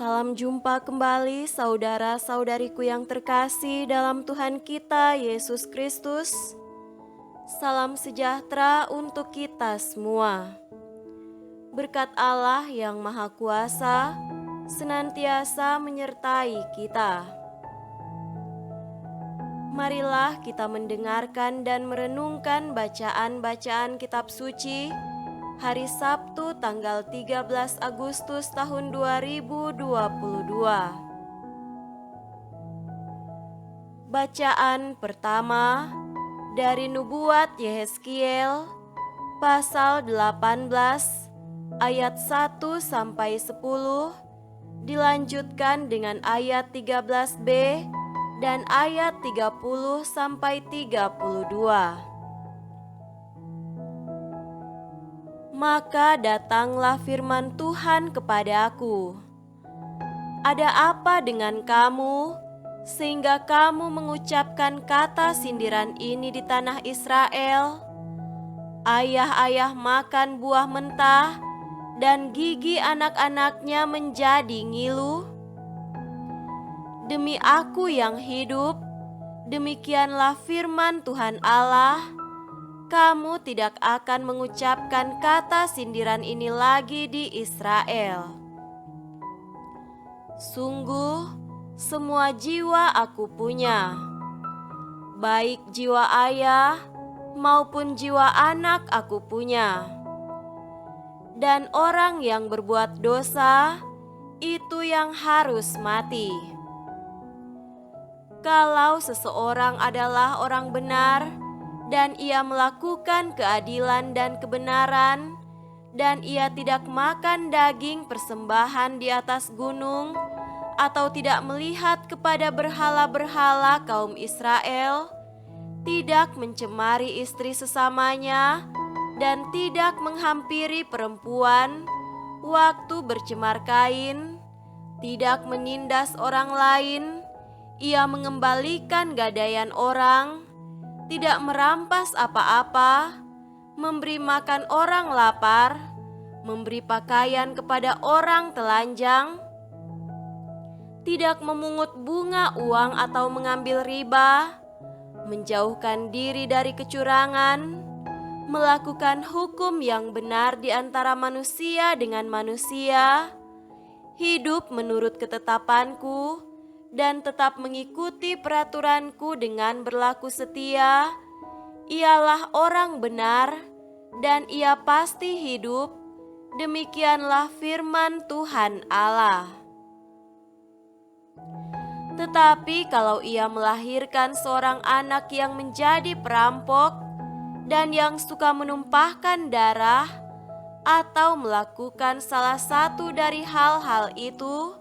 Salam jumpa kembali saudara-saudariku yang terkasih dalam Tuhan kita Yesus Kristus. Salam sejahtera untuk kita semua. Berkat Allah yang Maha Kuasa senantiasa menyertai kita. Marilah kita mendengarkan dan merenungkan bacaan-bacaan kitab suci hari Sabtu tanggal 13 Agustus tahun 2022. Bacaan pertama dari Nubuat Yehezkiel pasal 18 ayat 1 sampai 10, dilanjutkan dengan ayat 13b dan ayat 30 sampai 32. Maka datanglah firman Tuhan kepadaku, "Ada apa dengan kamu, sehingga kamu mengucapkan kata sindiran ini di tanah Israel? Ayah-ayah makan buah mentah, dan gigi anak-anaknya menjadi ngilu? Demi Aku yang hidup, demikianlah firman Tuhan Allah, kamu tidak akan mengucapkan kata sindiran ini lagi di Israel. Sungguh, semua jiwa Aku punya, baik jiwa ayah maupun jiwa anak Aku punya. Dan orang yang berbuat dosa, itu yang harus mati. Kalau seseorang adalah orang benar, dan ia melakukan keadilan dan kebenaran, dan ia tidak makan daging persembahan di atas gunung, atau tidak melihat kepada berhala-berhala kaum Israel, tidak mencemari istri sesamanya, dan tidak menghampiri perempuan waktu bercemar kain, tidak menindas orang lain, ia mengembalikan gadaian orang, tidak merampas apa-apa, memberi makan orang lapar, memberi pakaian kepada orang telanjang, tidak memungut bunga uang atau mengambil riba, menjauhkan diri dari kecurangan, melakukan hukum yang benar di antara manusia dengan manusia, hidup menurut ketetapanku, dan tetap mengikuti peraturanku dengan berlaku setia, ialah orang benar, dan ia pasti hidup. Demikianlah firman Tuhan Allah. Tetapi kalau ia melahirkan seorang anak yang menjadi perampok, dan yang suka menumpahkan darah, atau melakukan salah satu dari hal-hal itu,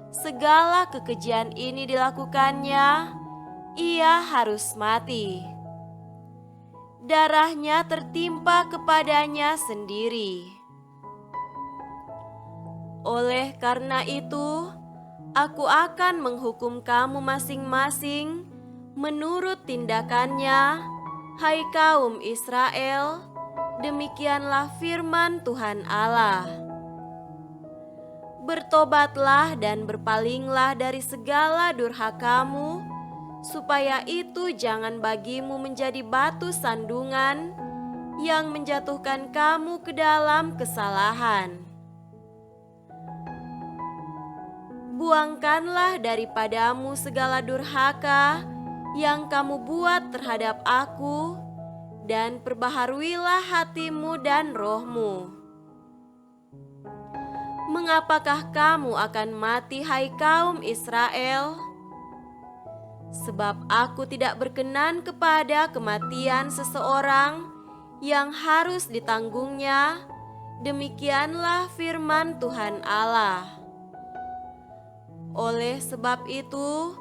segala kekejian ini dilakukannya, ia harus mati. Darahnya tertimpa kepadanya sendiri. Oleh karena itu, Aku akan menghukum kamu masing-masing menurut tindakannya, hai kaum Israel. Demikianlah firman Tuhan Allah. Bertobatlah dan berpalinglah dari segala durhakamu, supaya itu jangan bagimu menjadi batu sandungan yang menjatuhkan kamu ke dalam kesalahan. Buangkanlah daripadamu segala durhaka yang kamu buat terhadap Aku, dan perbaharuilah hatimu dan rohmu. Mengapakah kamu akan mati, hai kaum Israel? Sebab Aku tidak berkenan kepada kematian seseorang yang harus ditanggungnya. Demikianlah firman Tuhan Allah. Oleh sebab itu,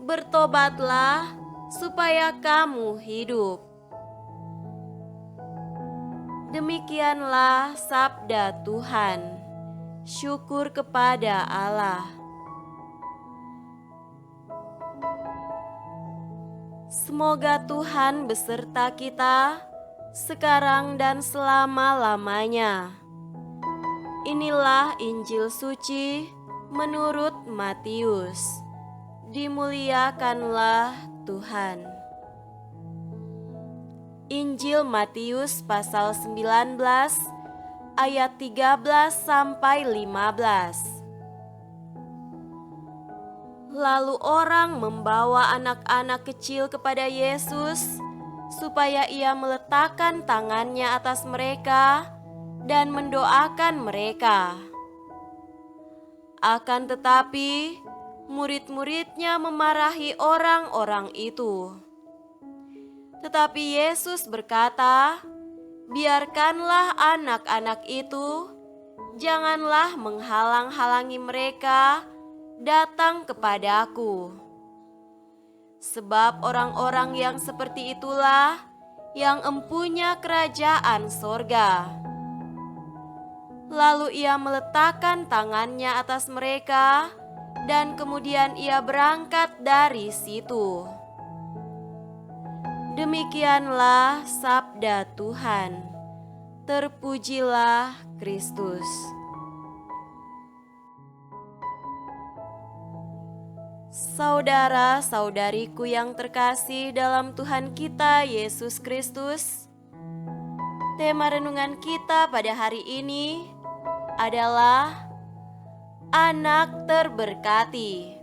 bertobatlah supaya kamu hidup. Demikianlah sabda Tuhan. Syukur kepada Allah. Semoga Tuhan beserta kita sekarang dan selama-lamanya. Inilah Injil suci Menurut Matius, dimuliakanlah Tuhan. Injil Matius pasal 19 ayat 13 sampai 15. Lalu orang membawa anak-anak kecil kepada Yesus supaya ia meletakkan tangannya atas mereka dan mendoakan mereka. Akan tetapi, murid-muridnya memarahi orang-orang itu. Tetapi Yesus berkata, "Biarkanlah anak-anak itu, janganlah menghalang-halangi mereka datang kepadaku. Sebab orang-orang yang seperti itulah yang empunya kerajaan sorga." Lalu ia meletakkan tangannya atas mereka, dan kemudian ia berangkat dari situ. Demikianlah sabda Tuhan. Terpujilah Kristus. Saudara-saudariku yang terkasih dalam Tuhan kita Yesus Kristus, tema renungan kita pada hari ini adalah anak terberkati.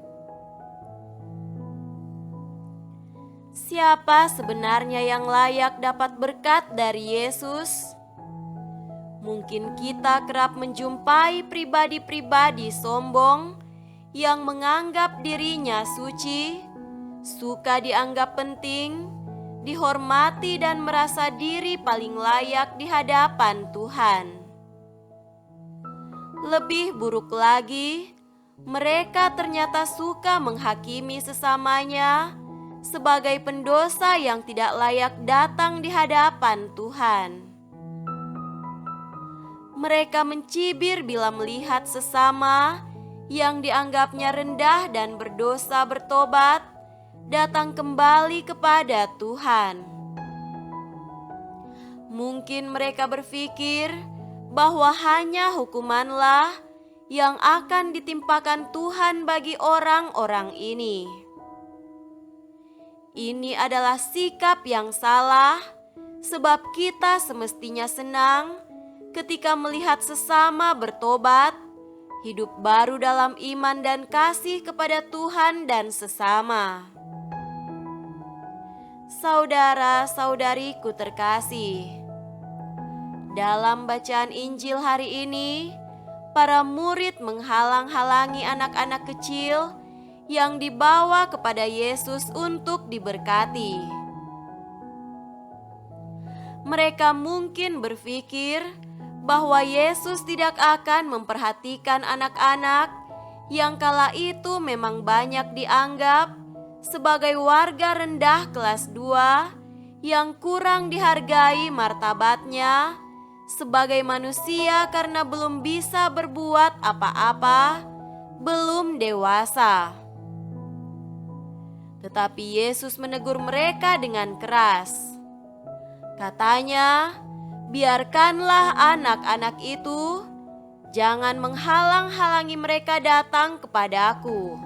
Siapa sebenarnya yang layak dapat berkat dari Yesus? Mungkin kita kerap menjumpai pribadi-pribadi sombong yang menganggap dirinya suci, suka dianggap penting, dihormati dan merasa diri paling layak di hadapan Tuhan. Lebih buruk lagi, mereka ternyata suka menghakimi sesamanya sebagai pendosa yang tidak layak datang di hadapan Tuhan. Mereka mencibir bila melihat sesama yang dianggapnya rendah dan berdosa bertobat datang kembali kepada Tuhan. Mungkin mereka berpikir bahwa hanya hukumanlah yang akan ditimpakan Tuhan bagi orang-orang ini. Ini adalah sikap yang salah, sebab kita semestinya senang ketika melihat sesama bertobat, hidup baru dalam iman dan kasih kepada Tuhan dan sesama. Saudara-saudariku terkasih, dalam bacaan Injil hari ini, para murid menghalang-halangi anak-anak kecil yang dibawa kepada Yesus untuk diberkati. Mereka mungkin berpikir bahwa Yesus tidak akan memperhatikan anak-anak yang kala itu memang banyak dianggap sebagai warga rendah kelas 2 yang kurang dihargai martabatnya sebagai manusia karena belum bisa berbuat apa-apa, belum dewasa. Tetapi Yesus menegur mereka dengan keras. Katanya, "Biarkanlah anak-anak itu, jangan menghalang-halangi mereka datang kepadaku.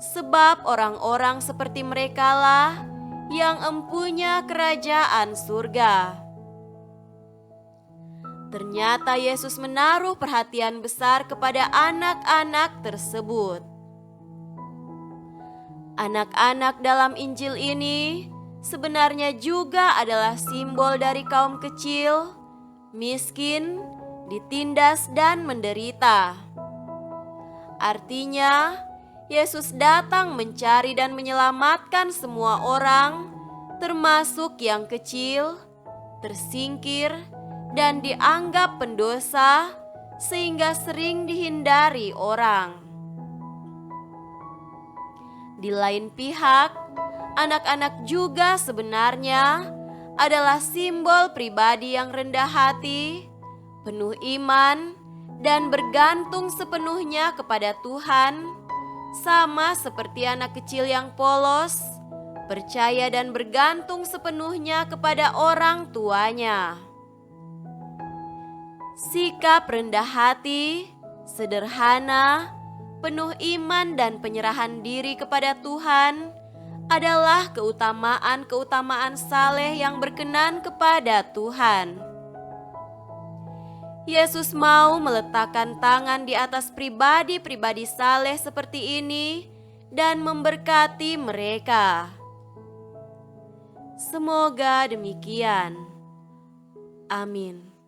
Sebab orang-orang seperti merekalah yang empunya kerajaan surga." Ternyata Yesus menaruh perhatian besar kepada anak-anak tersebut. Anak-anak dalam Injil ini sebenarnya juga adalah simbol dari kaum kecil, miskin, ditindas dan menderita. Artinya, Yesus datang mencari dan menyelamatkan semua orang, termasuk yang kecil, tersingkir, dan dianggap pendosa, sehingga sering dihindari orang. Di lain pihak, anak-anak juga sebenarnya adalah simbol pribadi yang rendah hati, penuh iman, dan bergantung sepenuhnya kepada Tuhan, sama seperti anak kecil yang polos, percaya dan bergantung sepenuhnya kepada orang tuanya. Sikap rendah hati, Sederhana, penuh iman dan penyerahan diri kepada Tuhan adalah keutamaan-keutamaan saleh yang berkenan kepada Tuhan. Yesus mau meletakkan tangan di atas pribadi-pribadi saleh seperti ini dan memberkati mereka. Semoga demikian. Amin.